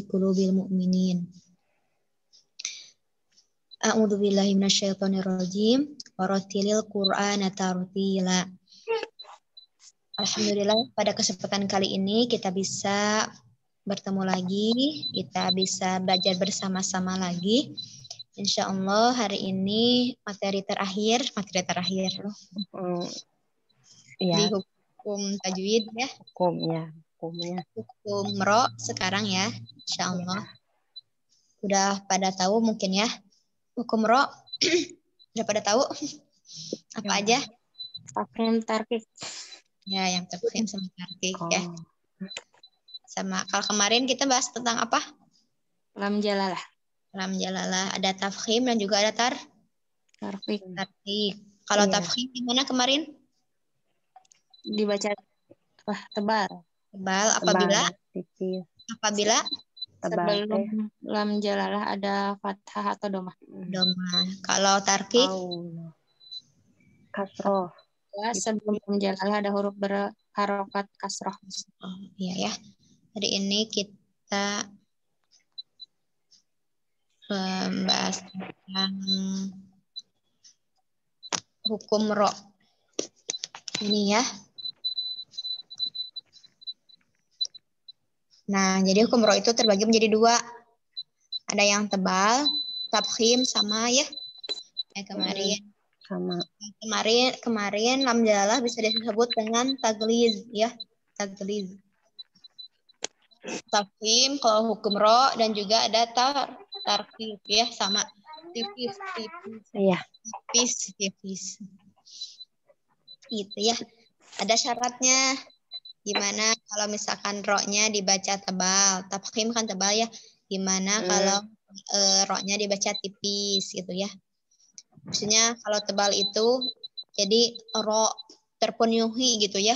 qulubil mu'minin. A'udzu billahi minasyaitonir rajim. Warattilil Qur'ana tartila. Alhamdulillah pada kesempatan kali ini kita bisa bertemu lagi, kita bisa belajar bersama-sama lagi. Insya Allah hari ini materi terakhir Ya. di hukum tajwid ya. Hukumnya. Hukum ro sekarang ya, insya Allah. Udah pada tahu mungkin ya hukum ro. Udah pada tahu apa aja? Tafkhim tarkik. Ya, yang tafkhim sama tarkik ya. Sama kalau kemarin kita bahas tentang apa? Lam jalalah. Lam jalalah, ada tafkhim dan juga ada Tarkik. Kalau tafkhim gimana kemarin? Dibaca tebal. Tebal apabila tipis. Apabila Tebal sebelum lam jalalah ada fathah atau domah. Domah. Kalau tarkik kasroh. Ya, sebelum lam jalalah ada huruf berharokat kasroh. Oh, iya ya. Hari ini kita membahas tentang hukum ro. Ini ya. Nah, jadi hukum ro itu terbagi menjadi dua. Ada yang tebal, tafkhim sama ya. Kemarin. Sama. Kemarin lam jalalah bisa disebut dengan tagliz ya. Tagliz. Tafkhim kalau hukum ro dan juga ada tarkik ya, sama tipis. Iya. Tipis. Gitu ya. Ada syaratnya. Gimana kalau misalkan ro-nya dibaca tebal, tafkhim kan tebal ya. Gimana kalau ro-nya dibaca tipis gitu ya. Maksudnya kalau tebal itu jadi ro terpenuhi gitu ya.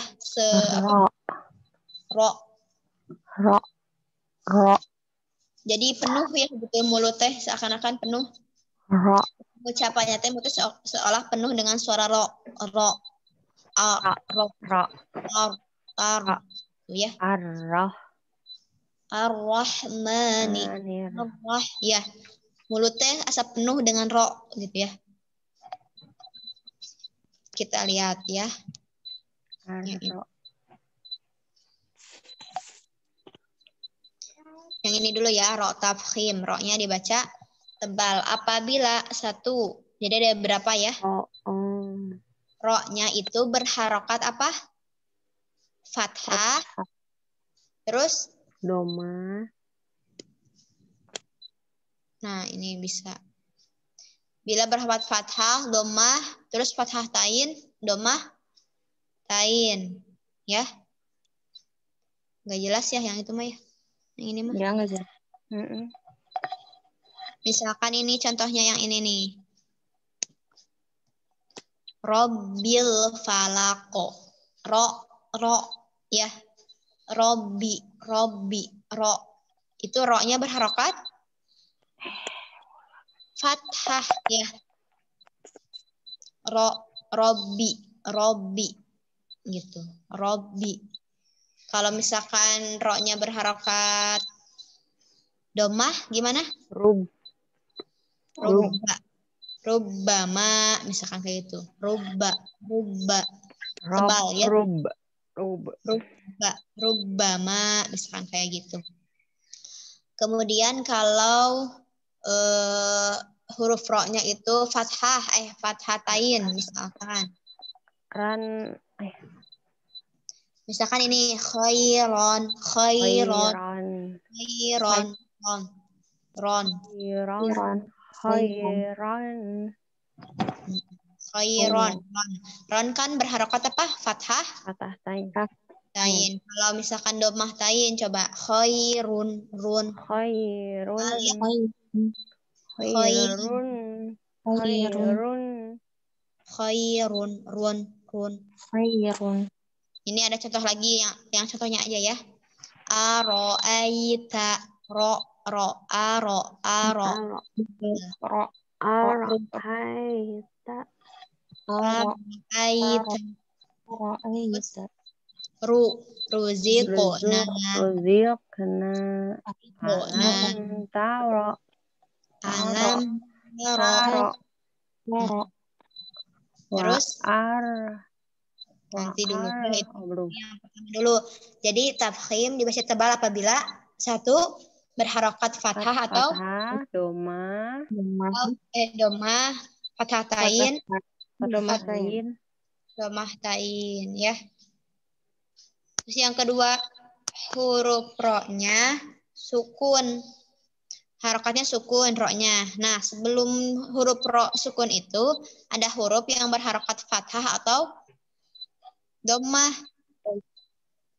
Ro. Jadi penuh ya betul mulut teh seakan-akan penuh. Ro. Ucapannya teh seolah penuh dengan suara ro. Ya. Ar-Rahmani. Ya. Mulutnya asa penuh dengan ro gitu ya. Kita lihat ya. Yang ini dulu ya, ro tafkhim. Ro-nya dibaca tebal. Apabila satu. Jadi ada berapa ya? Ro-nya itu berharokat apa? Fathah. Terus? Domah. Nah, ini bisa. Bila berharokat fathah, domah. Terus fathah tain, domah, tain. Ya. Nggak jelas ya yang itu mah ya. Yang ini mah. Ya, nggak jelas. Misalkan ini contohnya yang ini nih. Robbil falako. Ro, ya. Robbi, ro. Itu ro-nya berharokat fathah ya. Robbi. Gitu. Robbi. Kalau misalkan ro-nya berharokat domah gimana? Rubbama misalkan kayak gitu. Rubba. Tebal ya. Rubbama misalkan kayak gitu. Kemudian kalau huruf ro-nya itu fathatain misalkan. Misalkan ini khairon. Ron kan berharokat apa? Fathah tain. Kalau misalkan domah tain coba khairun. Ini ada contoh lagi yang contohnya aja ya. Aro'aita ro. Ruziqna. Ruziqna. Ruziqna. Alam taro. Alam Taro. Terus nanti dulu belum. yang pertama dulu. Jadi tafkhim dibaca tebal apabila satu berharokat fathah atau doma, domah, fathah tain, domah tain ya. Terus yang kedua huruf ro-nya sukun. Harokatnya sukun ro-nya. Nah, sebelum huruf ro sukun itu ada huruf yang berharokat fathah atau domah.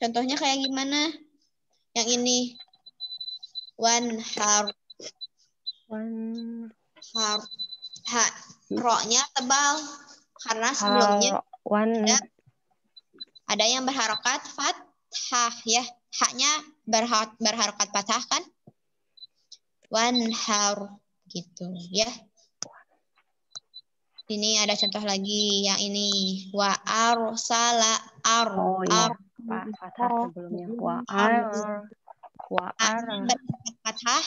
Contohnya kayak gimana? Yang ini. Ro-nya tebal. Karena sebelumnya ada yang berharokat fathah ya. Haknya berharokat fathah kan? Wanhar gitu ya. Ini ada contoh lagi yang ini wa arsala fathah sebelumnya fathah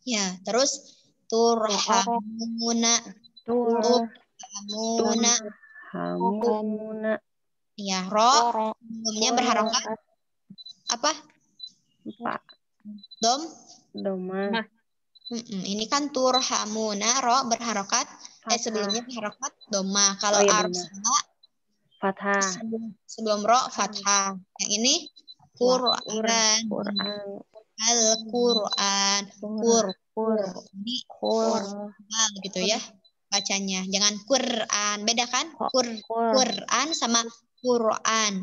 ya. Terus turhamuna ya. Ro sebelumnya berharokat apa? Doma. Ini kan turhamuna ro berharokat sebelumnya berharokat doma. Kalau arsala fathah sebelum ro fathah. Yang ini Quran. Al-Quran. Quran gitu ya bacanya. Jangan Quran, beda kan? Quran sama Quran.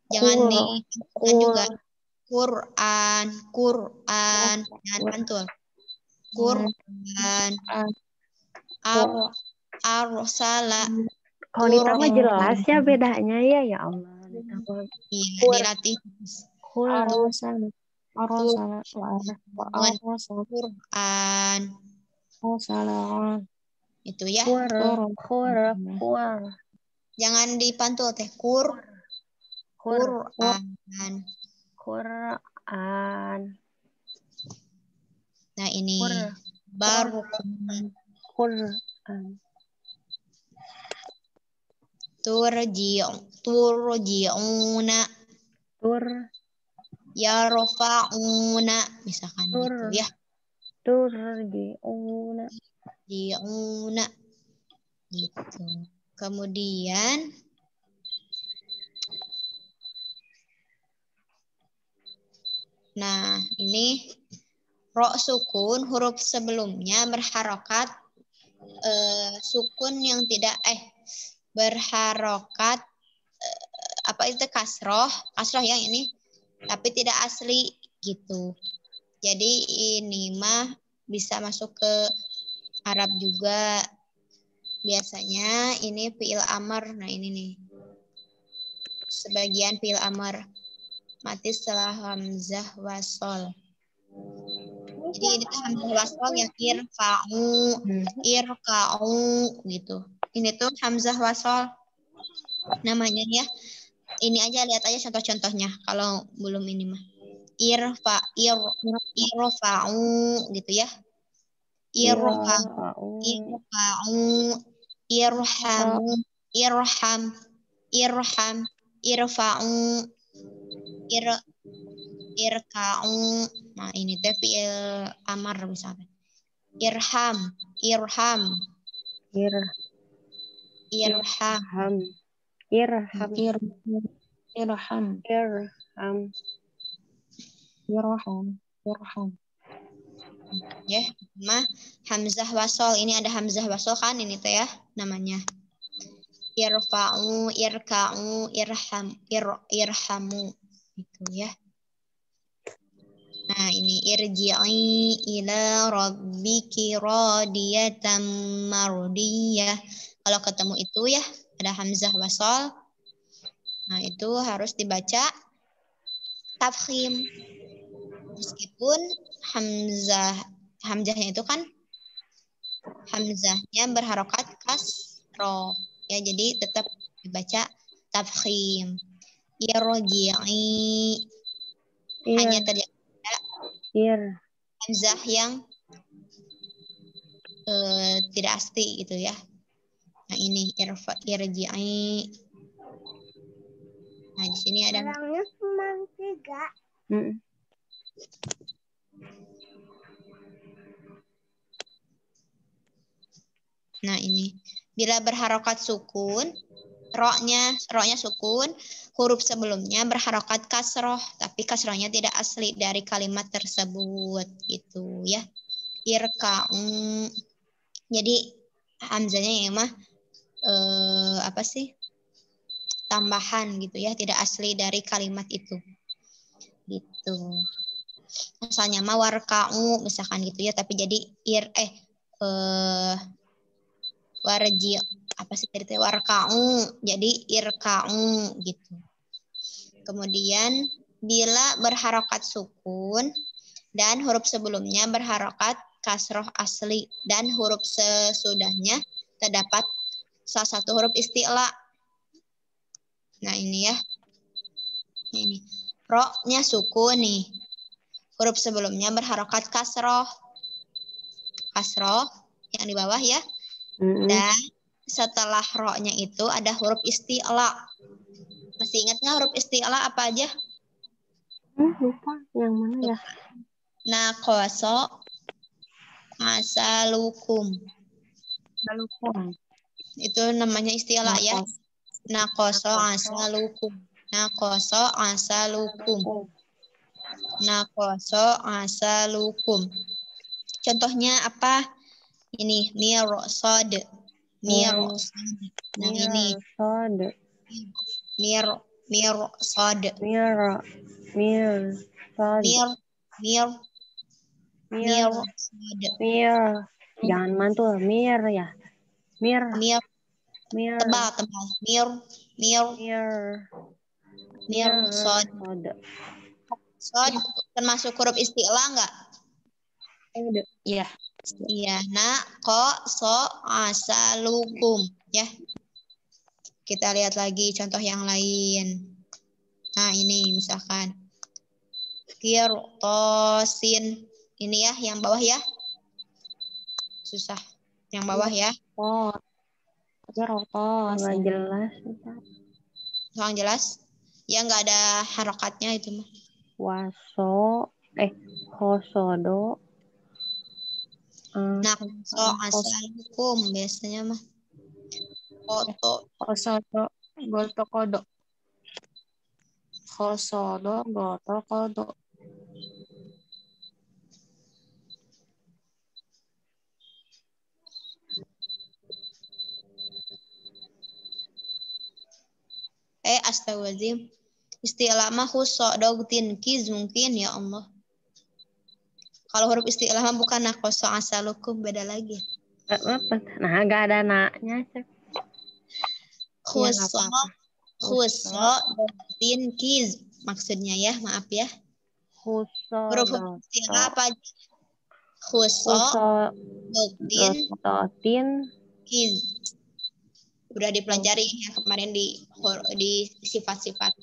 Jangan dipantul juga. Quran. Jangan pantul. Quran. Arsala. Kalau ditambah jelas ya bedanya ya Allah. Iya, dilatih. Quran. Itu ya. Jangan dipantul teh. Quran. Nah ini baru turji'una yarfa'una misalkan gitu ya. Turji'una gitu. Kemudian nah ini ro sukun huruf sebelumnya berharokat sukun yang tidak berharokat apa itu kasroh yang ini tapi tidak asli gitu. Jadi ini mah bisa masuk ke Arab juga. Biasanya ini fi'il amar. Nah ini nih. Sebagian fi'il amar mati setelah hamzah wasol. Jadi ini tuh hamzah wasol ya irka'u gitu. Ini tuh hamzah wasol namanya ya. Ini aja lihat aja contoh-contohnya kalau belum ini mah. Irfa'u gitu ya. Irfa'u irhamu irham irfa'u irka'u. Nah ini teh fi'il amar misalnya. Irham ya. Mah hamzah wasol ini ada hamzah wasol kan ini teh ya namanya. Irfa'u irka'u irhamu gitu ya. Nah ini irji'i ila rabbiki radiyatan mardiyah. Kalau ketemu itu ya ada hamzah wasol. Nah itu harus dibaca tafkhim. Meskipun hamzahnya itu kan hamzahnya berharokat kasroh. Ya, jadi tetap dibaca tafkhim. Irji'i hanya terjadi hamzah yang tidak asli gitu ya. Nah, ini irji'i. Nah, di sini ada Orangnya cuma 3. Nah, ini bila berharokat sukun, roknya sukun, huruf sebelumnya berharokat kasroh, tapi kasrohnya tidak asli dari kalimat tersebut, gitu ya. Irka'u. Jadi hamzanya ya mah apa sih? Tambahan gitu ya, tidak asli dari kalimat itu. Gitu. Asalnya mah warka'u misalkan gitu ya, tapi jadi warji apa sih tadi warka'u jadi irka'u gitu. Kemudian bila berharokat sukun dan huruf sebelumnya berharokat kasroh asli dan huruf sesudahnya terdapat salah satu huruf isti'la. Nah, ini ya. Ini ro-nya sukun nih. Huruf sebelumnya berharokat kasroh. Kasroh yang di bawah ya. Dan setelah ro-nya itu ada huruf isti'la. Masih ingat nggak huruf isti'la apa aja? Lupa yang mana ya? Nakoso asalukum. Itu namanya isti'la ya. Nakoso asalukum. Nakoso asalukum. Nakoso asalukum. Contohnya apa? Ini mirsad. Mirsad. Nah, ini mirsad. Jangan mantul. Ya. Tebal. Mirsad. Sod termasuk huruf isti'la enggak? Iya. Iya, so asalukum ya. Kita lihat lagi contoh yang lain. Nah, ini misalkan kirtosin. Ini ya yang bawah ya. Susah. Yang bawah ya. Nggak jelas. Kurang jelas? Ya nggak ada harokatnya itu mah. Hosodo. Nah, so asalukum biasanya mah. Goto kodo. Hosodo goto kodo. Astagfirullahaladzim. Istilah mah husodogtin kiz mungkin ya Allah. Kalau huruf istilah mah bukan nakoso asalukum, beda lagi. Nah, nggak ada naknya. Husodogtin kiz. Maksudnya ya, maaf ya. Huruf istilah apa aja? Husodogtin kiz. Udah dipelajari yang kemarin di sifat-sifat.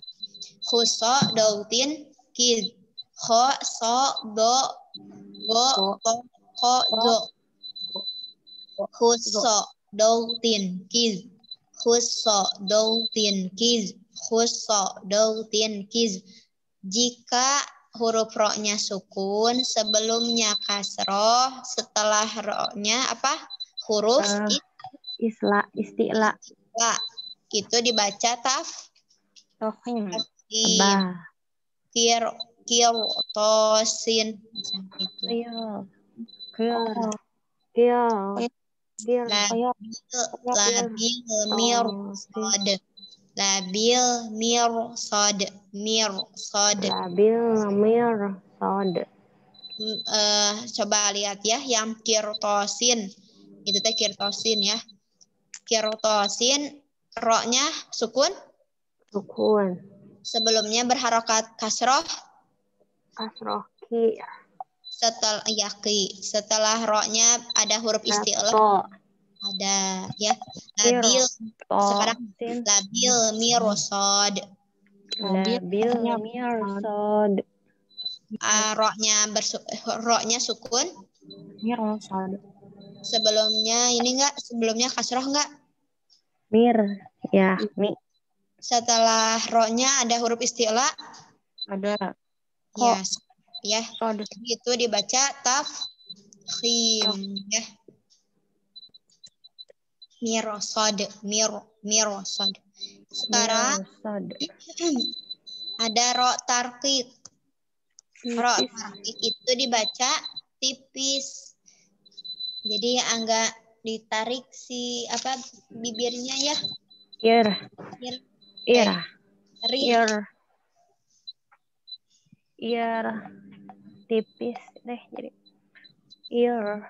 Husodogtin kiz. Husodogtin kiz. Husodogtin kiz. Jika huruf ro-nya sukun, sebelumnya kasroh, setelah ro-nya apa? Huruf isti'la. Itu dibaca Tafkhim. Kirtosin. Labil mirsad. Coba lihat ya yang kirtosin. Itu teh kirtosin ya. Kirtosin ro-nya sukun. Sebelumnya berharokat kasroh. Setelah ro-nya ada huruf isti'la. To. Ada ya. Ir. Labil. To. Sekarang Sin. labil mirosod. Labil mirsad. Ro-nya sukun. Mirosad. Sebelumnya kasroh enggak? Mir. Ya, mi. Setelah ro-nya ada huruf isti'la. Ada. Ya, ya. Sod. Itu dibaca tafkhim ya. Mirosod, mirosod. Sekarang Mirsad. ada ro tarqiq. Ro Tipis. tarqiq itu dibaca tipis. Jadi agak ditarik bibirnya ya. Ir. Ir. Rih. Ir. Tipis deh jadi. Ir.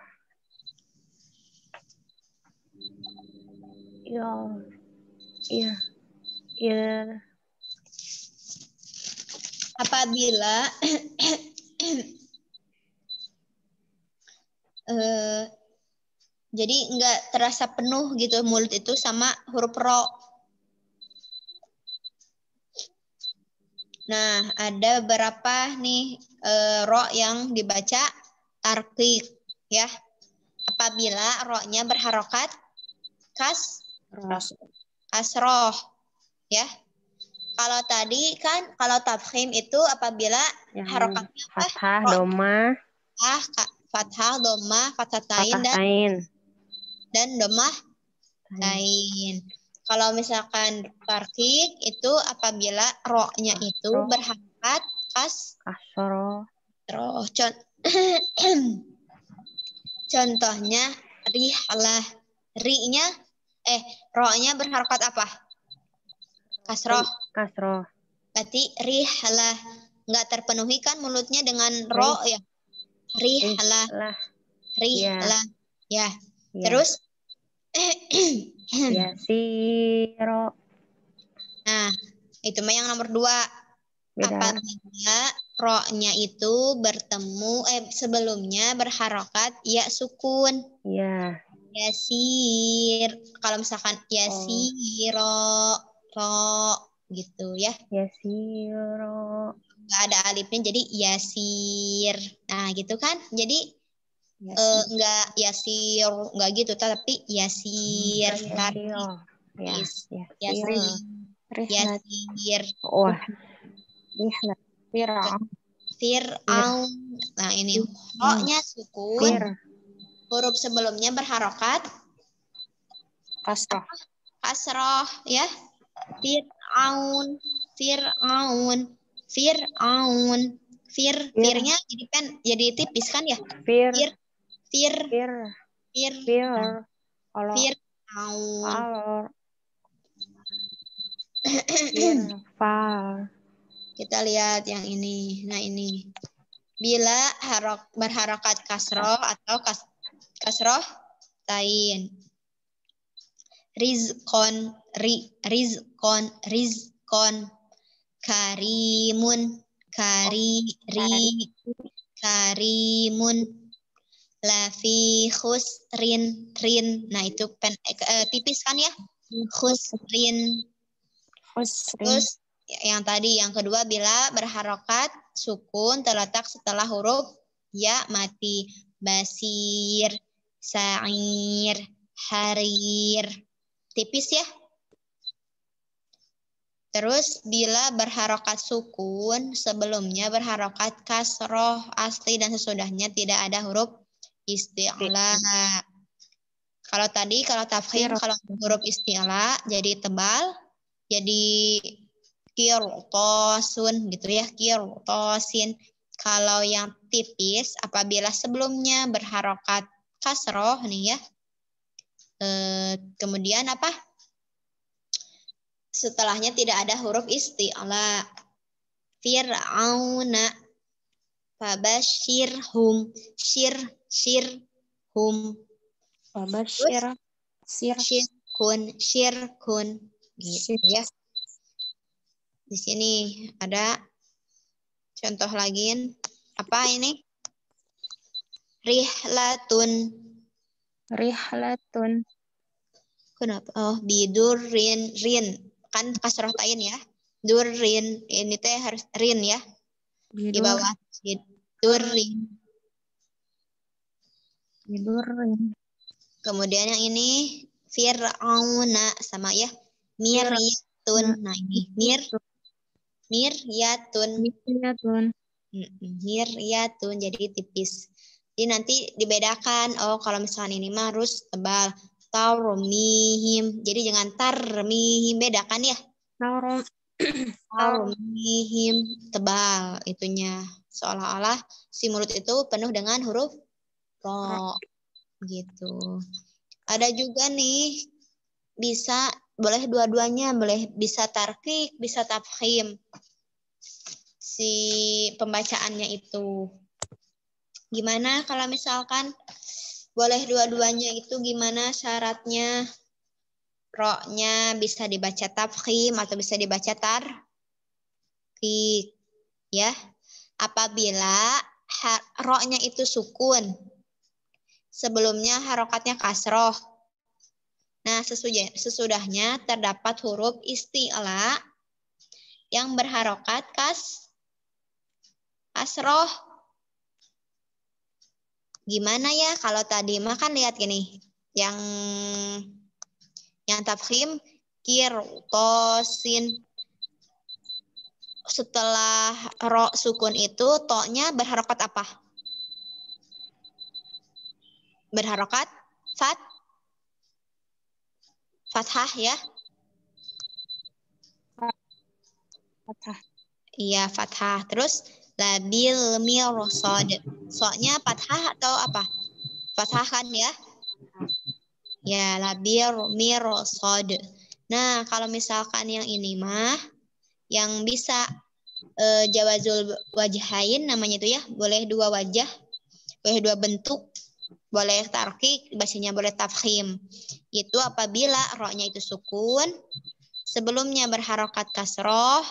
Ir. Apabila jadi nggak terasa penuh gitu mulut itu sama huruf ro. Nah, ada beberapa nih ro yang dibaca tarqiq ya. Apabila ro-nya berharokat kasroh ya. Kalau tadi kan kalau tafkhim itu apabila Yang harokatnya fathah, doma, fathah, doma, fathatain dan domah tain. Kalau misalkan tarqiq itu apabila ro-nya itu berharokat kasroh. Contohnya rihlah. Ro-nya berharokat apa? Kasroh. Berarti rihlah. Nggak terpenuhi kan mulutnya dengan ro ya. Rihlah. Ya. Terus Yasiro. Nah, itu mah yang nomor 2. Apabila ro-nya itu sebelumnya berharokat ya sukun. Ya. Yasir. Kalau misalkan yasiro, ro gitu ya. Yasiro. Nggak ada alifnya jadi yasir. Nah, gitu kan? Jadi enggak yasir, enggak gitu, tapi yasir. Yasir. Wah. Fir'aun. Nah, ini ro-nya sukun. Huruf sebelumnya berharokat kasroh ya. Fir'aun. Firnya jadi kan jadi tipis kan ya? Fir'aun. Kita lihat yang ini. Nah, ini. Bila berharokat kasroh atau kasroh tain. Rizkon. Karimun. Karimun. Lafi khusrin. Nah, itu tipis kan ya? Khusrin. Terus yang tadi, yang kedua, bila berharokat sukun terletak setelah huruf ya mati. Basir, sa'ir, harir. Tipis ya. Terus bila berharokat sukun sebelumnya berharokat kasroh asli dan sesudahnya tidak ada huruf isti'la. Kalau tafkhim, kalau huruf isti'la jadi tebal, jadi kirtosun gitu ya, kirtosin. Kalau yang tipis apabila sebelumnya berharokat kasroh nih ya. Kemudian apa? Setelahnya tidak ada huruf isti'la. Fir'auna. Fabashirhum. Shirhum. Syirkun. Gitu ya. Di sini ada contoh lagi. Apa ini? Rihlatun. Rihlatun. Kenapa? Oh, bidurin, rin. Kan kasroh tain ya. Durin. Ini teh harus rin ya. Di Bidur. bawah. Bidurin. Bidurin. Kemudian yang ini Fir'auna sama ya. Miryatun. Nah ini miryatun. Miryatun. Miryatun jadi tipis. Jadi nanti dibedakan. Oh kalau misalkan ini mah harus tebal. Tarmihim. Jadi jangan tarmihim, bedakan ya. Tarmihim tebal itunya. Seolah-olah si mulut itu penuh dengan huruf ro gitu. Ada juga nih bisa boleh dua-duanya, boleh bisa tarkik, bisa tafkhim. Si pembacaannya itu. Gimana kalau misalkan boleh dua-duanya itu gimana syaratnya? Ro-nya bisa dibaca tafkhim atau bisa dibaca tarkik. Ya. Apabila ro-nya itu sukun. Sebelumnya harokatnya kasroh. Nah, sesudahnya terdapat huruf isti'la yang berharokat kasroh. Gimana ya kalau tadi makan lihat gini. Yang tafkhim kirtosin. Setelah ro sukun itu to-nya berharokat apa? Berharokat fathah ya. Fathah. Iya, fathah. Terus labil mirsad. So-nya fathah atau apa? Fathah kan ya? Ya, labil mirsad. Nah, kalau misalkan yang ini mah yang bisa jawazul wajhain namanya itu ya, boleh dua wajah, boleh dua bentuk, boleh tarkik, bacanya boleh tafkhim. Itu apabila ro-nya itu sukun, sebelumnya berharokat kasroh,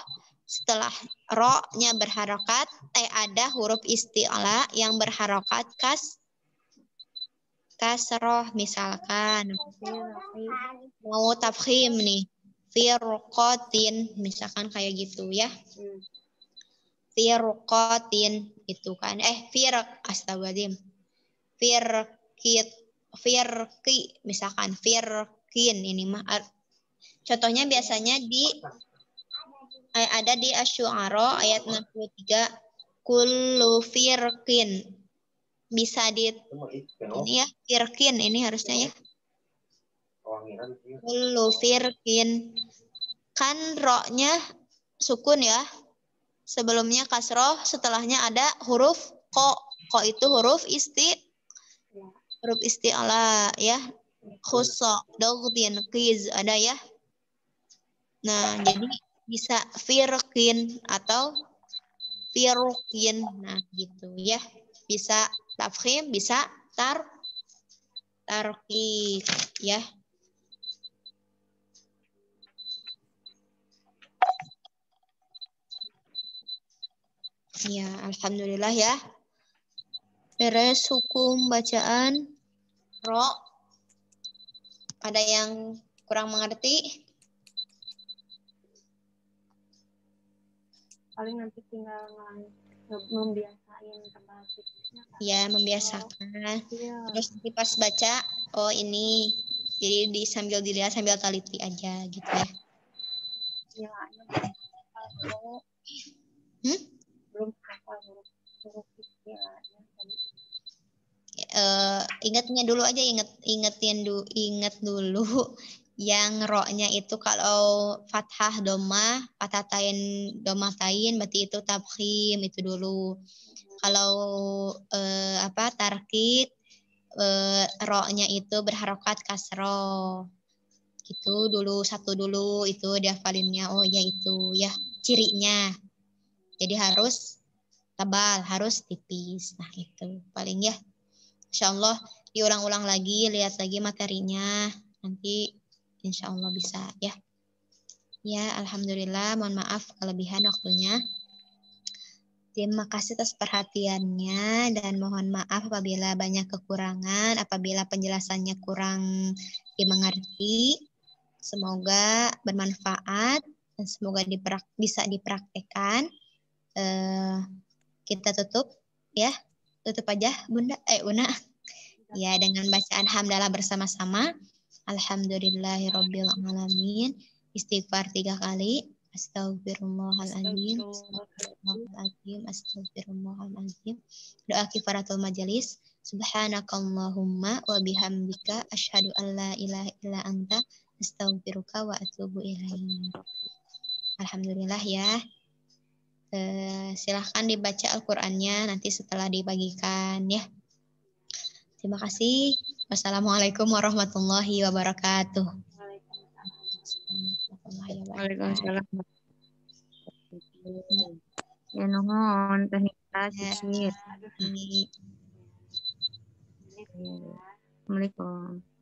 setelah ro-nya berharokat, ada huruf isti'la yang berharokat kasroh. Misalkan mau tafkhim nih, firqatin, misalkan kayak gitu ya. Firqatin itu kan. Astagfirullahaladzim. Firqi, misalkan firqin ini mah. Contohnya biasanya ada di Asy-Syu'ara ayat 63. Kullu firqin. Bisa di ini ya, firqin ini harusnya ya. Kullu firqin. Kan ro-nya sukun ya. Sebelumnya kasroh, setelahnya ada huruf ko. Ko itu huruf isti'la ya. Khusso, dogtin, qiz ada ya. Nah, jadi bisa firqin atau firqin. Nah, gitu ya. Bisa tafkhim, bisa tarkik ya. Ya, alhamdulillah ya. Beres hukum bacaan ro. Ada yang kurang mengerti? Paling nanti tinggal membiasain tebal tipisnya. Ya, membiasakan. Iya. Terus nanti pas baca, oh ini. Jadi sambil dilihat, sambil teliti aja gitu ya. Nilainya belum hafal huruf istilahnya tadi. Ingatnya dulu aja, inget dulu yang ro-nya itu kalau fathah domah, fathah tain domah tain berarti itu tafkhim itu dulu. Kalau tarkik ro-nya itu berharokat kasroh. Itu dulu satu dulu itu dihafalinnya. Oh ya itu ya cirinya. Jadi harus tebal, harus tipis. Nah itu paling ya. Insya Allah diulang-ulang lagi, lihat lagi materinya. Nanti insya Allah bisa ya. Ya, alhamdulillah. Mohon maaf kelebihan waktunya. Terima kasih atas perhatiannya dan mohon maaf apabila banyak kekurangan, apabila penjelasannya kurang dimengerti. Semoga bermanfaat dan semoga bisa dipraktekkan. Kita tutup ya. Tutup aja Bunda. Una. Ya, dengan bacaan hamdalah bersama-sama. Alhamdulillahirabbil alamin. Istighfar 3 kali. Astagfirullahaladzim. Astagfirullahaladzim. Astagfirullahaladzim. Doa kifaratul majelis. Subhanakallahumma wa bihamdika asyhadu an la ilaha illa anta astaghfiruka wa atubu ilaik. Alhamdulillah ya. Silahkan dibaca Al-Qur'annya nanti setelah dibagikan ya. Terima kasih. Wassalamualaikum warahmatullahi wabarakatuh. Waalaikumsalam. Ya nuhun teh Nita Cicit. Ini Assalamualaikum.